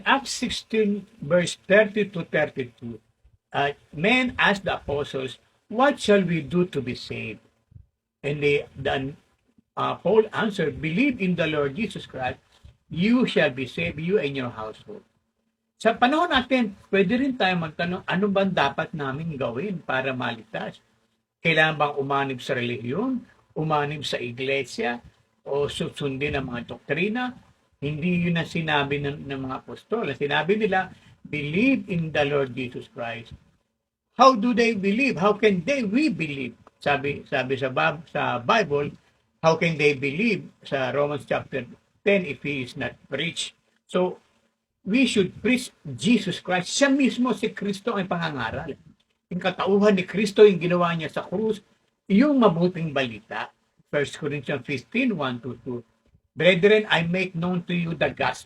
in Acts 16, verse 30 to 32, men asked the apostles, "What shall we do to be saved?" And Paul answered, "Believe in the Lord Jesus Christ, you shall be saved, you and your household." Sa panahon natin, pwede rin tayo magtanong, ano bang dapat namin gawin para maligtas? Kailangan bang umanib sa relihiyon, umanib sa iglesia, o susundin ang mga doktrina? Hindi yun ang sinabi ng mga apostol. Sinabi nila, believe in the Lord Jesus Christ. How do they believe? How can we believe? Sabi sa Bible, how can they believe? Sa Romans chapter 10, if he is not preached. So, we should preach Jesus Christ. Siya mismo, si Kristo ang pangangaral. Yung katauhan ni Kristo, yung ginawa niya sa krus, yung mabuting balita. 1 Corinthians 15, 1-2. Brethren, I make known to you the gospel